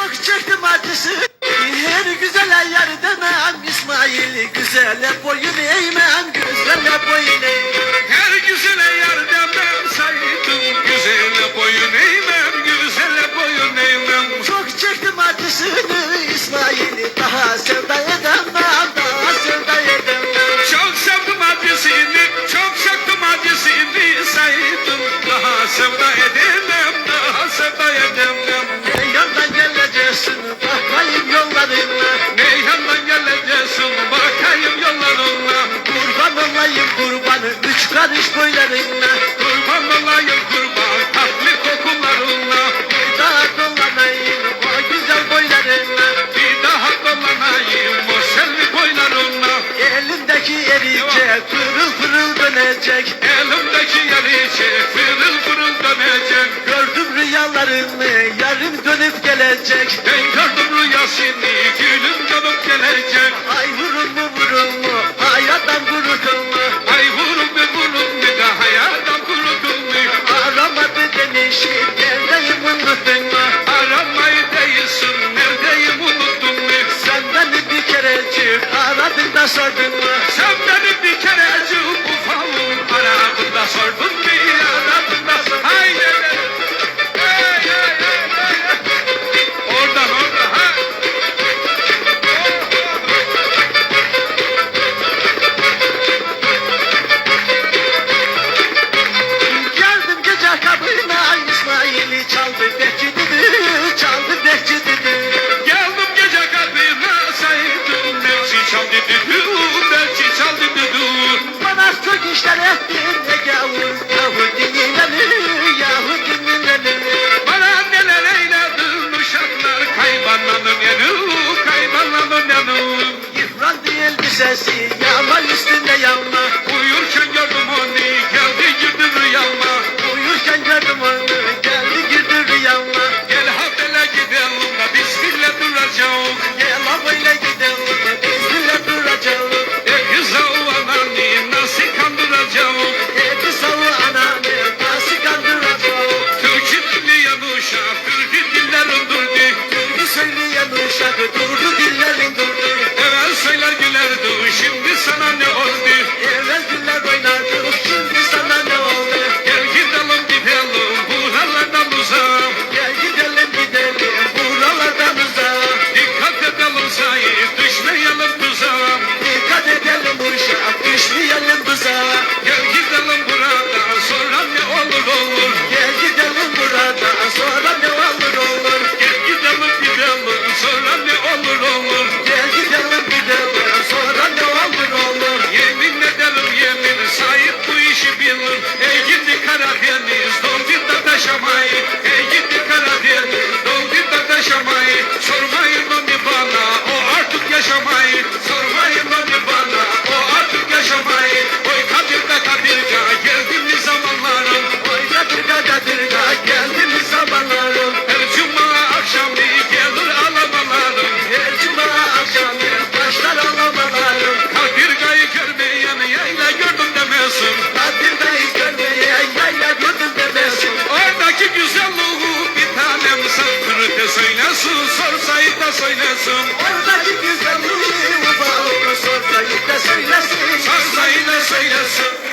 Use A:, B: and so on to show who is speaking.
A: Çok çektim acısı. Her güzele yar demem İsmail, güzele boyun eğmem, güzele boyun eğmem.
B: Her güzele yar demem saydım, güzele boyun eğmem, güzele boyun eğmem.
A: Çok çektim acısını İsmail, daha sevda edemem, daha sevda edemem.
B: Çok sevdim acısını, çok çektim acısını saydım, daha sevda edemem, daha sevda edemem.
A: Ne yandan geleceksin bakayım yollarına,
B: Ne yandan geleceksin bakayım yollarına.
A: kurban olayım kurbanı üç karış boylarına.
B: Kurban olayım kurban tatlı kokularına.
A: Bir daha dolanayım o güzel boylarına.
B: Bir daha dolanayım o selvi boylarına.
A: Elimdeki erice pırıl pırıl dönecek.
B: Elimdeki yariçe fırıl fırıl dönecek.
A: Gördüm rüyalarımı yarım dönüp gelecek.
B: Ben gördüm rüyasını gülüm dönüp gelecek.
A: Ay vurun mu hayattan kurudun mu?
B: Ay vurun mu da hayattan kurudun mu?
A: Aramadı demişim neredeyim unuttun mu?
B: Aramayı değilsin neredeyim unuttun mu?
A: Sen beni bir kerecik aradın da sordun mu?
B: Sen beni bir kerecik ufalım aradın da sordun mu? Aradın da sordun mu? Haydi. Oradan ha.
A: Geldim gece kapına İsmail'i çaldı bekçidir, çaldı bekçidir.
B: Geldim gece kalbime saydım. Belçi çaldı düdü, belçi çaldı düdü.
A: Bana çok işler ettin ne gavur, yahu dinlenir.
B: Bana neler eyledin uşaklar, kaybanlanın yanı, kaybanlanın yanı.
A: Yıprandı elbisesi yağma üstünde yanma.
B: Uyurken gördüm onu, geldi girdi rüyama.
A: Uyurken gördüm onu geldi girdi rüyama.
B: Gel ha böyle gidelim da bizimle duracağız.
A: Gel ha böyle gidelim bizimle duracağız.
B: Kıza o ananı nasıl kandıracağız?
A: Eti salı ananı nasıl kandıracağız?
B: Türkçü dinleyen uşak, türkü dillerin durdu.
A: Türkü söyleyen uşak durdu dillerin durdu.
B: Evvel söyler gülerdi, şimdi sana ne oldu?
A: Evvel güller oynardı şimdi sana ne oldu?
B: Gel gidelim buralardan uzağa.
A: Gel gidelim buralardan uzağa.
B: Dikkat edelim sahip, düşmeyelim tuzağa.
A: Dikkat edelim uşak düşmeyelim tuzağa.
B: Gel gidelim buradan, sonra ne olur olur.
A: Gel gidelim buradan sonra ne olur olur.
B: Gel gidelim, sonra ne olur olur.
A: Gel gidelim sonra ne olur olur.
B: Yemin ederim yemin, sahip bu işi bilir. Ey gidi Karadeniz, doldur da taşamayı. Ey gidi Karadeniz, doldur da taşamayı. Sormayın onu bana, o artık yaşamayı. Sormayın onu bana, o artık yaşamayı. Oy Kadir'de Kadir'ga, geldi mi zamanlarım.
A: Oy Kadirga geldi mi zamanlarım.
B: Her cuma akşamı gelir alamalarım.
A: Her cuma akşamı başlar ağlamalarım.
B: Kadirga'yı görmeyen yayla gördüm demesin.
A: Kadirga'yı görmeye yayla gördüm demesin.
B: Oradaki güzelliği bir tanem sakır de söylesin. Sorsayı da söylesin.
A: Oradaki güzelliği ufak sorsayı da söylesin.
B: Sorsayı da söylesin.